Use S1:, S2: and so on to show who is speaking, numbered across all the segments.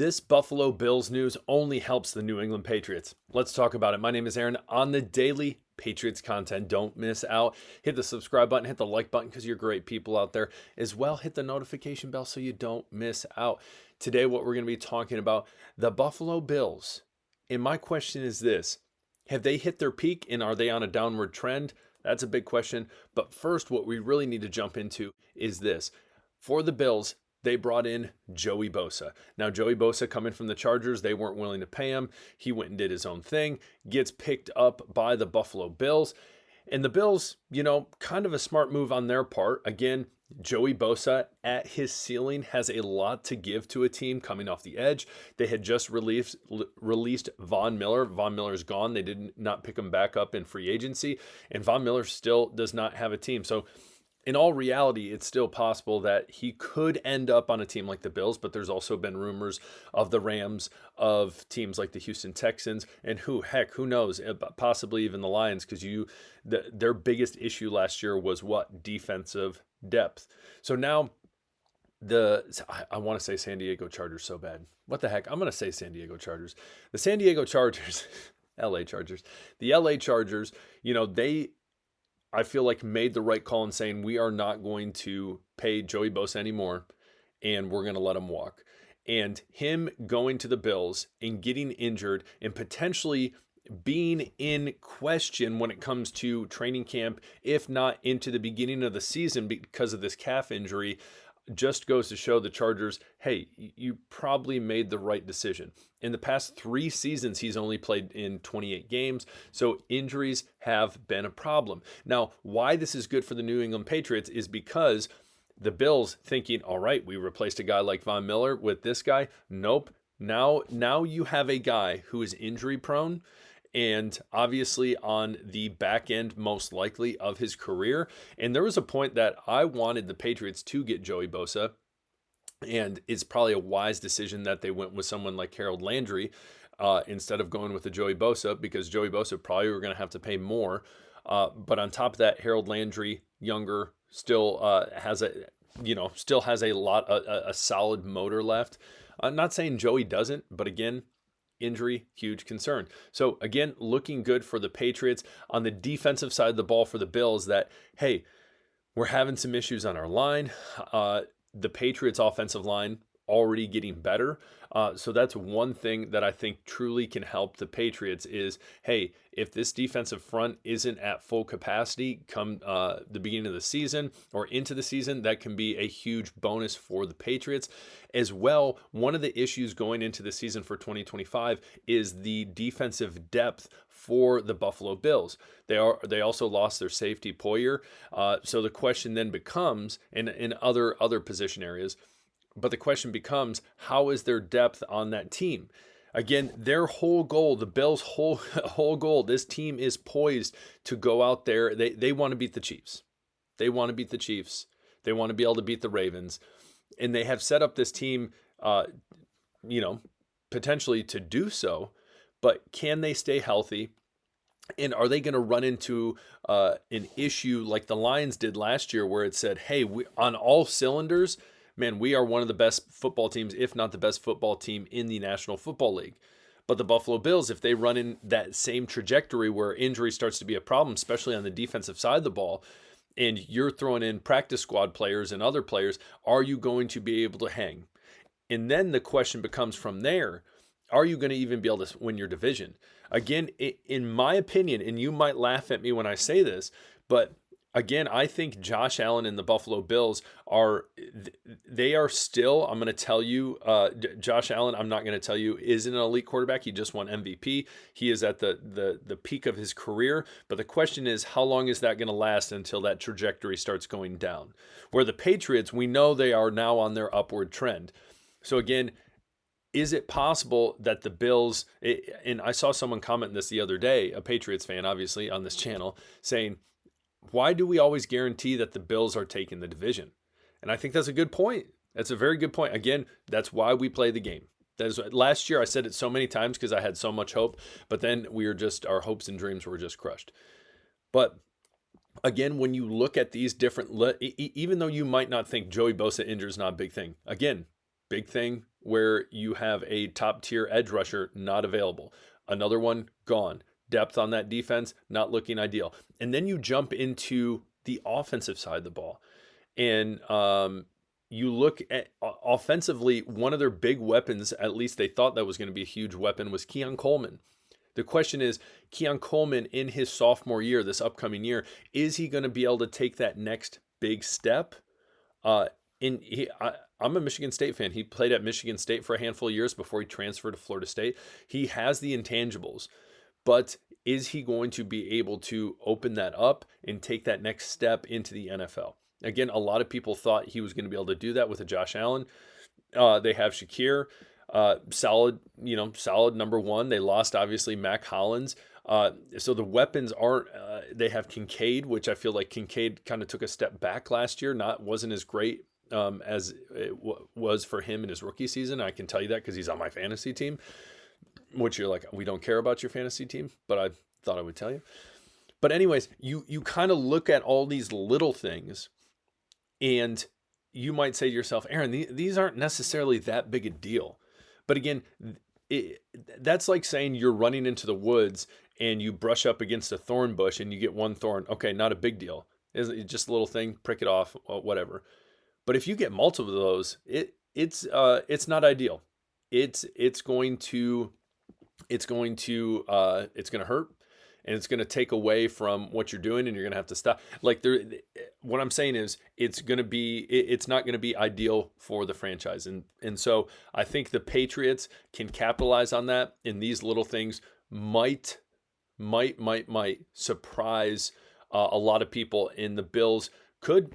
S1: This Buffalo Bills news only helps the New England Patriots. Let's talk about it. My name is Aaron on the daily Patriots content. Don't miss out. Hit the subscribe button, hit the like button because you're great people out there. As well, hit the notification bell so you don't miss out. Today, what we're going to be talking about, the Buffalo Bills. And my question is this: have they hit their peak and are they on a downward trend? That's a big question. But first, what we really need to jump into is this. For the Bills, they brought in Joey Bosa. Now, Joey Bosa coming from the Chargers, they weren't willing to pay him. He went and did his own thing, gets picked up by the Buffalo Bills. And the Bills, kind of a smart move on their part. Again, Joey Bosa at his ceiling has a lot to give to a team coming off the edge. They had just released Von Miller. Von Miller's gone. They did not pick him back up in free agency. And Von Miller still does not have a team. So in all reality, it's still possible that he could end up on a team like the Bills, but there's also been rumors of the Rams, of teams like the Houston Texans, and who knows, possibly even the Lions, because their biggest issue last year was what? Defensive depth. So now I want to say San Diego Chargers so bad. What the heck? I'm going to say San Diego Chargers. The San Diego Chargers, LA Chargers, the LA Chargers, I feel like made the right call in saying we are not going to pay Joey Bosa anymore and we're going to let him walk. And him going to the Bills and getting injured and potentially being in question when it comes to training camp, if not into the beginning of the season because of this calf injury, just goes to show the Chargers, hey, you probably made the right decision. In the past 3 seasons, he's only played in 28 games, so injuries have been a problem. Now, why this is good for the New England Patriots is because the Bills thinking, all right, we replaced a guy like Von Miller with this guy. Nope. Now you have a guy who is injury prone and obviously on the back end, most likely, of his career. And there was a point that I wanted the Patriots to get Joey Bosa, and it's probably a wise decision that they went with someone like Harold Landry instead of going with the Joey Bosa, because Joey Bosa probably were going to have to pay more. But on top of that, Harold Landry, younger, still has a solid motor left. I'm not saying Joey doesn't, but again, injury, huge concern. So again, looking good for the Patriots. On the defensive side of the ball for the Bills, that, hey, we're having some issues on our line. The Patriots offensive line already getting better. So that's one thing that I think truly can help the Patriots is, hey, if this defensive front isn't at full capacity come the beginning of the season or into the season, that can be a huge bonus for the Patriots. As well, one of the issues going into the season for 2025 is the defensive depth for the Buffalo Bills. They also lost their safety Poyer. So the question then becomes, in other position areas, but the question becomes, how is their depth on that team? Again, their whole goal, the Bills' whole goal, this team is poised to go out there. They want to beat the Chiefs. They want to beat the Chiefs. They want to be able to beat the Ravens. And they have set up this team, potentially to do so. But can they stay healthy? And are they going to run into an issue like the Lions did last year where it said, hey, on all cylinders, man, we are one of the best football teams, if not the best football team in the National Football League. But the Buffalo Bills, if they run in that same trajectory where injury starts to be a problem, especially on the defensive side of the ball, and you're throwing in practice squad players and other players, are you going to be able to hang? And then the question becomes from there, are you going to even be able to win your division? Again, in my opinion, and you might laugh at me when I say this, but again, I think Josh Allen and the Buffalo Bills are still, I'm going to tell you, Josh Allen, I'm not going to tell you, is an elite quarterback. He just won MVP. He is at the peak of his career. But the question is, how long is that going to last until that trajectory starts going down? Where the Patriots, we know they are now on their upward trend. So again, is it possible that the Bills, and I saw someone comment this the other day, a Patriots fan, obviously, on this channel, saying, why do we always guarantee that the Bills are taking the division? And I think that's a good point. That's a very good point. Again, that's why we play the game. Last year, I said it so many times because I had so much hope, but then our hopes and dreams were just crushed. But again, when you look at these different, even though you might not think Joey Bosa injury is not a big thing, again, big thing where you have a top tier edge rusher not available. Another one gone. Depth on that defense not looking ideal. And then you jump into the offensive side of the ball. And you look at offensively, one of their big weapons, at least they thought that was going to be a huge weapon, was Keon Coleman. The question is, Keon Coleman in his sophomore year, this upcoming year, is he going to be able to take that next big step? I'm a Michigan State fan. He played at Michigan State for a handful of years before he transferred to Florida State. He has the intangibles, but is he going to be able to open that up and take that next step into the NFL? Again, a lot of people thought he was going to be able to do that with a Josh Allen. They have Shakir, solid number one. They lost obviously Mac Hollins. So the weapons aren't. They have Kincaid, which I feel like Kincaid kind of took a step back last year. Wasn't as great as it was for him in his rookie season. I can tell you that because he's on my fantasy team. Which you're like, we don't care about your fantasy team, but I thought I would tell you. But anyways, you kind of look at all these little things, and you might say to yourself, Aaron, these aren't necessarily that big a deal. But again, that's like saying you're running into the woods and you brush up against a thorn bush and you get one thorn. Okay, not a big deal. It's just a little thing, prick it off, whatever. But if you get multiple of those, it's not ideal. It's going to hurt, and it's going to take away from what you're doing, and you're going to have to stop. What I'm saying is it's not going to be ideal for the franchise. And so I think the Patriots can capitalize on that, and these little things might surprise a lot of people, and the Bills could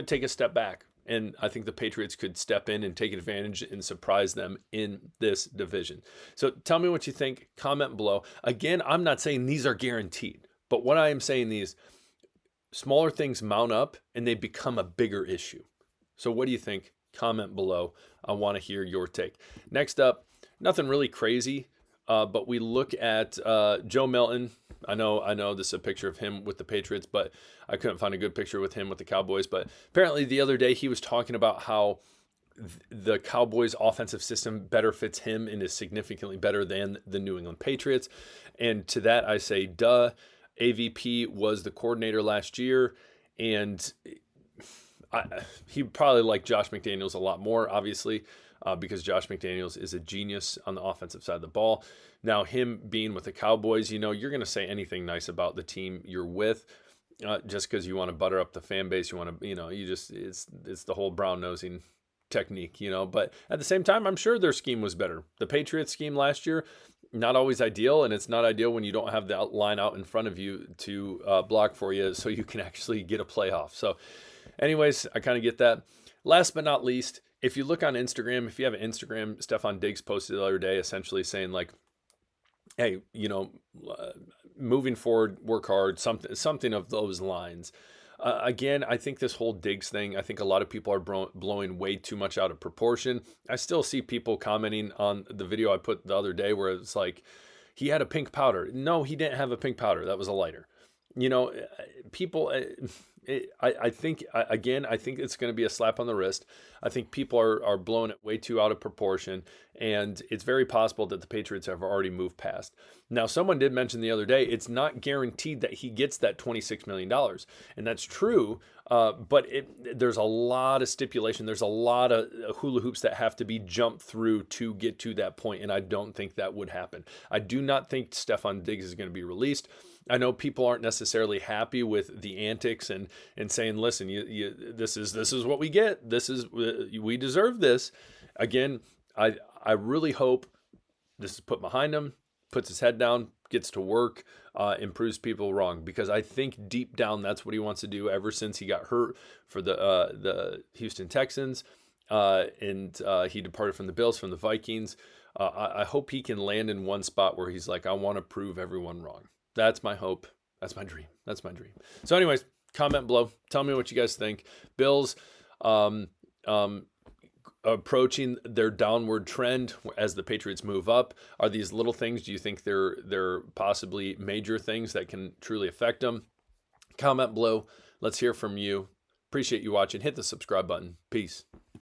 S1: take a step back. And I think the Patriots could step in and take advantage and surprise them in this division. So tell me what you think. Comment below. Again, I'm not saying these are guaranteed, but what I am saying is smaller things mount up and they become a bigger issue. So what do you think? Comment below. I want to hear your take. Next up, nothing really crazy, but we look at Joe Melton. I know this is a picture of him with the Patriots, but I couldn't find a good picture with him with the Cowboys. But apparently the other day he was talking about how the Cowboys offensive system better fits him and is significantly better than the New England Patriots. And to that I say, duh. AVP was the coordinator last year, and he probably liked Josh McDaniels a lot more, obviously, because Josh McDaniels is a genius on the offensive side of the ball. Now, him being with the Cowboys, you're going to say anything nice about the team you're with, just because you want to butter up the fan base. You want to, it's the whole brown nosing technique, But at the same time, I'm sure their scheme was better. The Patriots scheme last year, not always ideal, and it's not ideal when you don't have that line out in front of you to block for you, so you can actually get a playoff. So, anyways, I kind of get that. Last but not least, if you look on Instagram, if you have an Instagram, Stephon Diggs posted the other day essentially saying like, hey, moving forward, work hard, something of those lines. Again, I think this whole Diggs thing, I think a lot of people are blowing way too much out of proportion. I still see people commenting on the video I put the other day where it's like, he had a pink powder. No, he didn't have a pink powder. That was a lighter. People, I think it's going to be a slap on the wrist. I think people are blowing it way too out of proportion, and it's very possible that the Patriots have already moved past. Now, someone did mention the other day, it's not guaranteed that he gets that $26 million, and that's true, but there's a lot of stipulation. There's a lot of hula hoops that have to be jumped through to get to that point, and I don't think that would happen. I do not think Stephon Diggs is going to be released. I know people aren't necessarily happy with the antics and saying, listen, this is what we get. We deserve this. Again, I really hope this is put behind him, puts his head down, gets to work, and proves people wrong, because I think deep down that's what he wants to do ever since he got hurt for the Houston Texans, and he departed from the Bills, from the Vikings. I hope he can land in one spot where he's like, I want to prove everyone wrong. That's my hope. That's my dream. So anyways, comment below. Tell me what you guys think. Bills approaching their downward trend as the Patriots move up. Are these little things? Do you think they're possibly major things that can truly affect them? Comment below. Let's hear from you. Appreciate you watching. Hit the subscribe button. Peace.